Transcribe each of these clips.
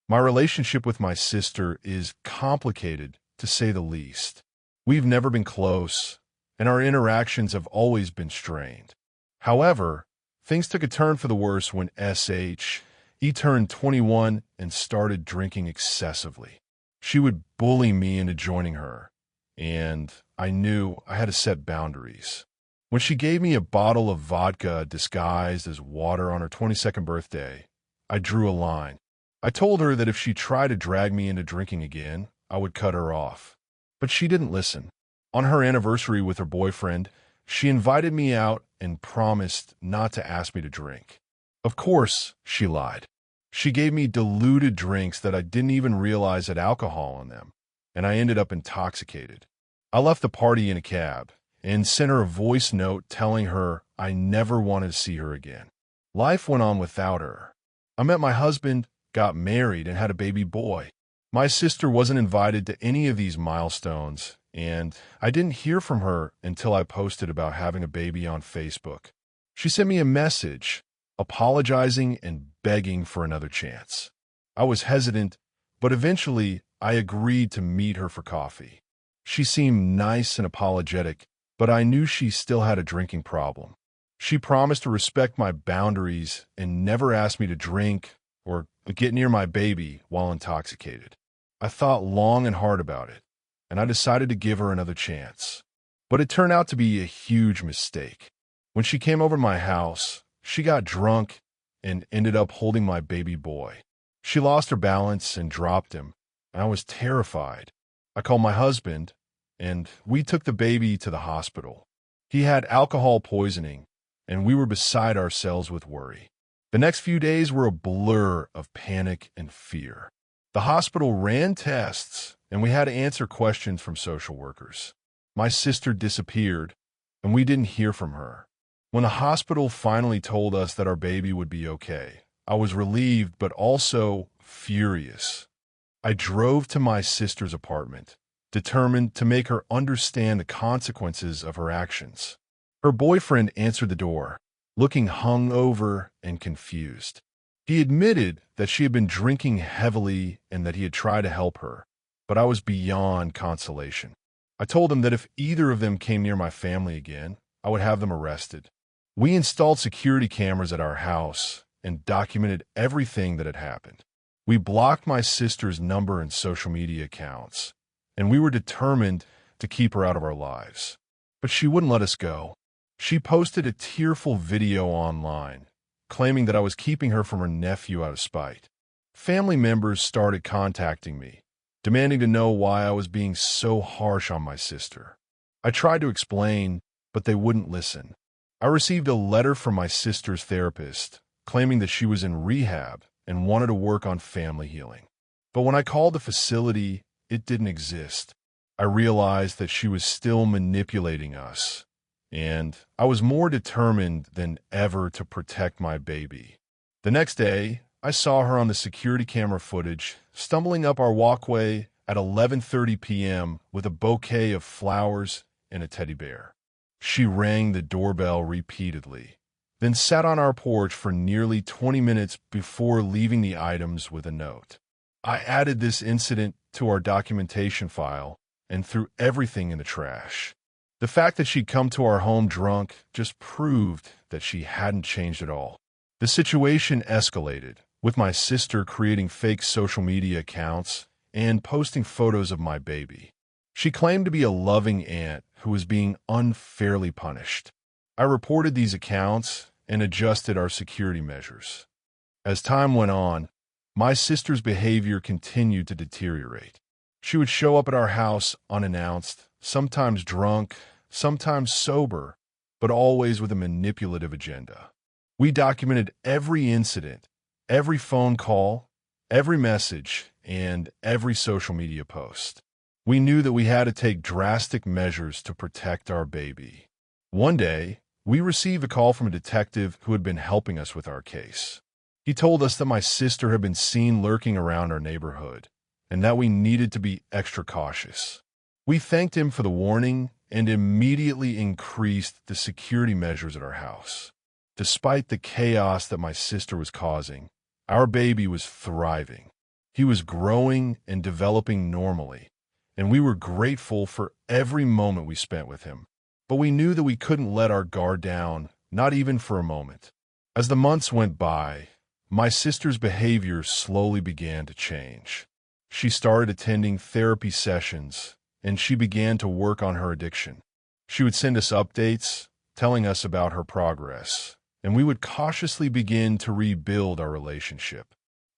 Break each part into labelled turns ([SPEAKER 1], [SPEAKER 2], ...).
[SPEAKER 1] My relationship with my sister is complicated, to say the least. We've never been close, and our interactions have always been strained. However, things took a turn for the worse when he turned 21 and started drinking excessively. She would bully me into joining her, and I knew I had to set boundaries. When she gave me a bottle of vodka disguised as water on her 22nd birthday, I drew a line. I told her that if she tried to drag me into drinking again, I would cut her off. But she didn't listen. On her anniversary with her boyfriend, she invited me out and promised not to ask me to drink. Of course, she lied. She gave me diluted drinks that I didn't even realize had alcohol in them, and I ended up intoxicated. I left the party in a cab and sent her a voice note telling her I never wanted to see her again. Life went on without her. I met my husband, got married, and had a baby boy. My sister wasn't invited to any of these milestones, and I didn't hear from her until I posted about having a baby on Facebook. She sent me a message, apologizing and begging for another chance. I was hesitant, but eventually I agreed to meet her for coffee. She seemed nice and apologetic, but I knew she still had a drinking problem. She promised to respect my boundaries and never ask me to drink or get near my baby while intoxicated. I thought long and hard about it, and I decided to give her another chance. But it turned out to be a huge mistake. When she came over to my house, she got drunk and ended up holding my baby boy. She lost her balance and dropped him, and I was terrified. I called my husband, and we took the baby to the hospital. He had alcohol poisoning, and we were beside ourselves with worry. The next few days were a blur of panic and fear. The hospital ran tests, and we had to answer questions from social workers. My sister disappeared, and we didn't hear from her. When the hospital finally told us that our baby would be okay, I was relieved but also furious. I drove to my sister's apartment, determined to make her understand the consequences of her actions. Her boyfriend answered the door, looking hungover and confused. He admitted that she had been drinking heavily and that he had tried to help her, but I was beyond consolation. I told him that if either of them came near my family again, I would have them arrested. We installed security cameras at our house and documented everything that had happened. We blocked my sister's number and social media accounts, and we were determined to keep her out of our lives. But she wouldn't let us go. She posted a tearful video online, claiming that I was keeping her from her nephew out of spite. Family members started contacting me, demanding to know why I was being so harsh on my sister. I tried to explain, but they wouldn't listen. I received a letter from my sister's therapist, claiming that she was in rehab and wanted to work on family healing. But when I called the facility, it didn't exist. I realized that she was still manipulating us, and I was more determined than ever to protect my baby. The next day, I saw her on the security camera footage, stumbling up our walkway at 11:30 p.m. with a bouquet of flowers and a teddy bear. She rang the doorbell repeatedly, then sat on our porch for nearly 20 minutes before leaving the items with a note. I added this incident to our documentation file and threw everything in the trash. The fact that she'd come to our home drunk just proved that she hadn't changed at all. The situation escalated, with my sister creating fake social media accounts and posting photos of my baby. She claimed to be a loving aunt who was being unfairly punished. I reported these accounts and adjusted our security measures. As time went on, my sister's behavior continued to deteriorate. She would show up at our house unannounced, sometimes drunk, sometimes sober, but always with a manipulative agenda. We documented every incident, every phone call, every message, and every social media post. We knew that we had to take drastic measures to protect our baby. One day, we received a call from a detective who had been helping us with our case. He told us that my sister had been seen lurking around our neighborhood, and that we needed to be extra cautious. We thanked him for the warning and immediately increased the security measures at our house. Despite the chaos that my sister was causing, our baby was thriving. He was growing and developing normally, and we were grateful for every moment we spent with him. But we knew that we couldn't let our guard down, not even for a moment. As the months went by, my sister's behavior slowly began to change. She started attending therapy sessions, and she began to work on her addiction. She would send us updates, telling us about her progress, and we would cautiously begin to rebuild our relationship.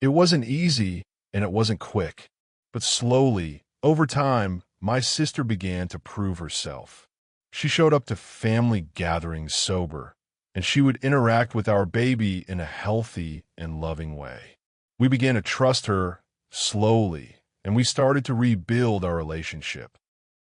[SPEAKER 1] It wasn't easy, and it wasn't quick, but slowly, over time, my sister began to prove herself. She showed up to family gatherings sober, and she would interact with our baby in a healthy and loving way. We began to trust her slowly, and we started to rebuild our relationship.